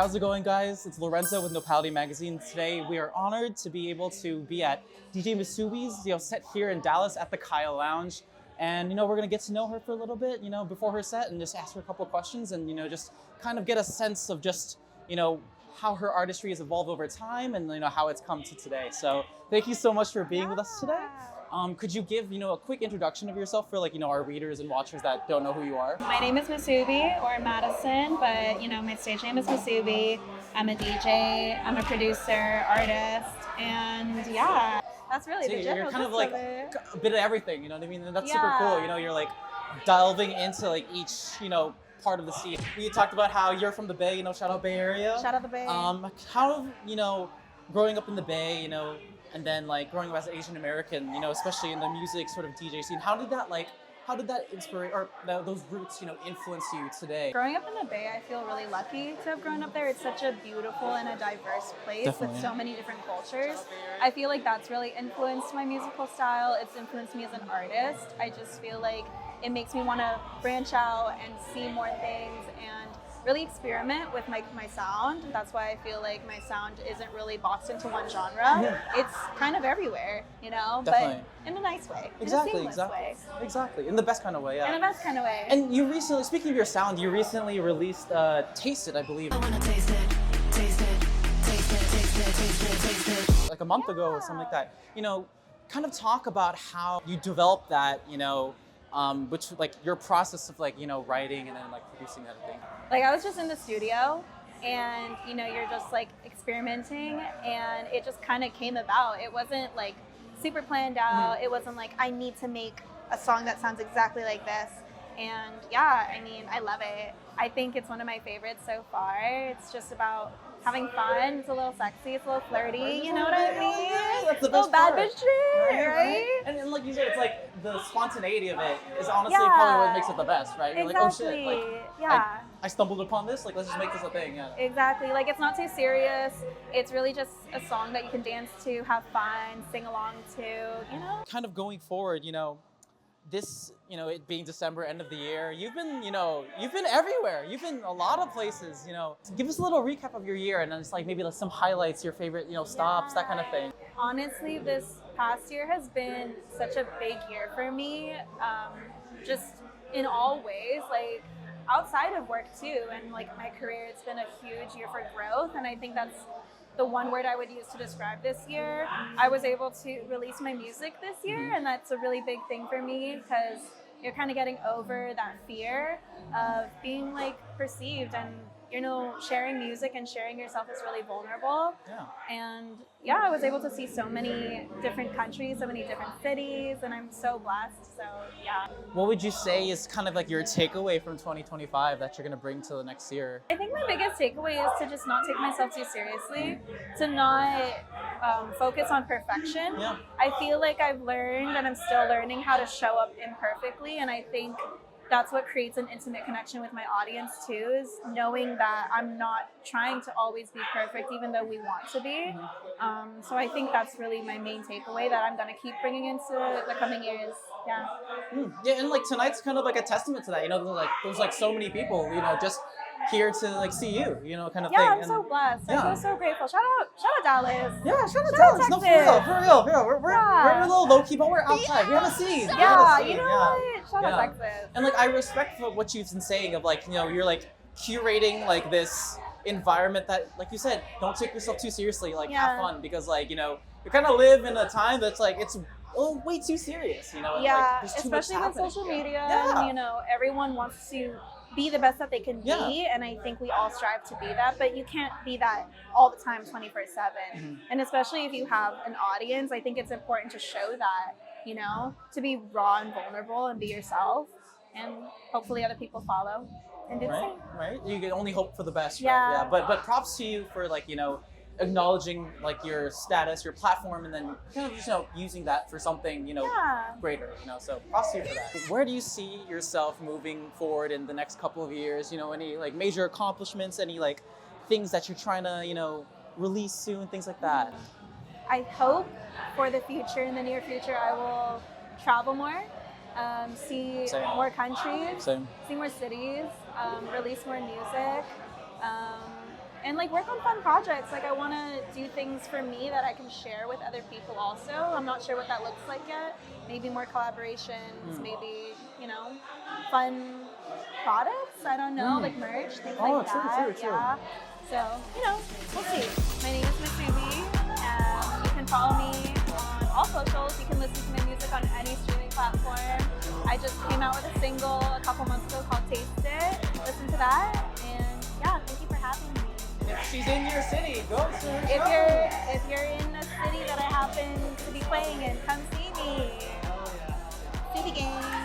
how's it going, guys? It's Lorenzo with Nopality Magazine. Today, we are honored to be able to be at DJ MUSUBI's, set here in Dallas at the Kyle Lounge. And, we're gonna get to know her for a little bit, before her set and just ask her a couple of questions and, just kind of get a sense of just, how her artistry has evolved over time and, how it's come to today. So thank you so much for being with us today. Could you give, a quick introduction of yourself for our readers and watchers that don't know who you are? My name is MUSUBI, or Madison, but my stage name is MUSUBI. I'm a DJ, I'm a producer, artist, and yeah, that's really the general You're kind of gist like of it. a bit of everything, you know what I mean? And that's super cool, you're like delving into each, part of the scene. We talked about how you're from the Bay, shout out Bay Area. Shout out the Bay. How, growing up in the Bay, and then growing up as an Asian American, especially in the music sort of DJ scene, how did that inspire or those roots, influence you today? Growing up in the Bay, I feel really lucky to have grown up there. It's such a beautiful and a diverse place with so many different cultures. I feel like that's really influenced my musical style. It's influenced me as an artist. I just feel like it makes me want to branch out and see more things and really experiment with my sound. That's why I feel like my sound isn't really boxed into one genre. Yeah. It's kind of everywhere, Definitely. But in a nice way. Exactly. In a seamless way. Exactly. In the best kind of way, yeah. In the best kind of way. And you recently, speaking of your sound, you recently released Taste It, I believe. I wanna taste it, taste it, taste it, taste it, taste it, taste it. Like a month ago or something like that. Kind of talk about how you developed that, which your process of writing and then producing that thing. I was just in the studio and you're just experimenting and it just kind of came about. It wasn't super planned out. It wasn't I need to make a song that sounds exactly like this. And yeah, I love it. I think it's one of my favorites so far. It's just about having fun. It's a little sexy. It's a little flirty. You know what I mean? Yeah, that's the little best bad part. bitch shit, right? And like you said, it's the spontaneity of it is honestly probably what makes it the best, right? You're Exactly. like, oh shit, yeah. I stumbled upon this. Let's just make this a thing. Yeah. Exactly. It's not too serious. It's really just a song that you can dance to, have fun, sing along to. Kind of going forward, this, it being December, end of the year, you've been everywhere. You've been a lot of places, Give us a little recap of your year and then just maybe some highlights, your favorite, stops, that kind of thing. Honestly, this past year has been such a big year for me, just in all ways, outside of work too, and my career, it's been a huge year for growth, and I think that's the one word I would use to describe this year. I was able to release my music this year, and that's a really big thing for me because you're kind of getting over that fear of being perceived, and sharing music and sharing yourself is really vulnerable. Yeah. And yeah, I was able to see so many different countries, so many different cities, and I'm so blessed. So yeah. What would you say is kind of your takeaway from 2025 that you're going to bring to the next year? I think my biggest takeaway is to just not take myself too seriously, to not focus on perfection. Yeah. I feel like I've learned and I'm still learning how to show up imperfectly, and I think that's what creates an intimate connection with my audience too, is knowing that I'm not trying to always be perfect, even though we want to be. So I think that's really my main takeaway that I'm going to keep bringing into the coming years. Yeah. Yeah, and tonight's kind of a testament to that. There's so many people, just here to see you, kind of thing. Yeah, I'm so blessed. I feel so grateful. Shout out Dallas. Yeah, shout out Dallas. No, for real. We're a little low key, but we're outside. We have a scene. Yeah, you know what? Shout out Texas. And I respect what you've been saying of you're curating this environment that, like you said, don't take yourself too seriously. Have fun because you kind of live in a time that's it's way too serious. And, there's too especially much with social media. Yeah. And, everyone wants to be the best that they can be, and I think we all strive to be that, but you can't be that all the time 24/7. And especially if you have an audience, I think it's important to show that, to be raw and vulnerable and be yourself, and hopefully other people follow and do the same. Right. You can only hope for the best. Yeah. Right? Yeah. But props to you for acknowledging your status, your platform, and then kind of just using that for something greater. So props to you for that. Where do you see yourself moving forward in the next couple of years? Any major accomplishments? Any things that you're trying to release soon? Things like that. I hope for the future, in the near future, I will travel more, see more countries, see more cities, release more music. and like work on fun projects. Like I want to do things for me that I can share with other people also. I'm not sure what that looks like yet. Maybe more collaborations, maybe, you know, fun products. I don't know, like merch, things like that. True. Yeah. So, you know, we'll see. My name is MUSUBI. You can follow me on all socials. You can listen to my music on any streaming platform. I just came out with a single a couple months ago called Taste It. Listen to that. And yeah, thank you for having me. If she's in your city, go to her show. If you're in a city that I happen to be playing in, come see me. Oh, yeah. See the game.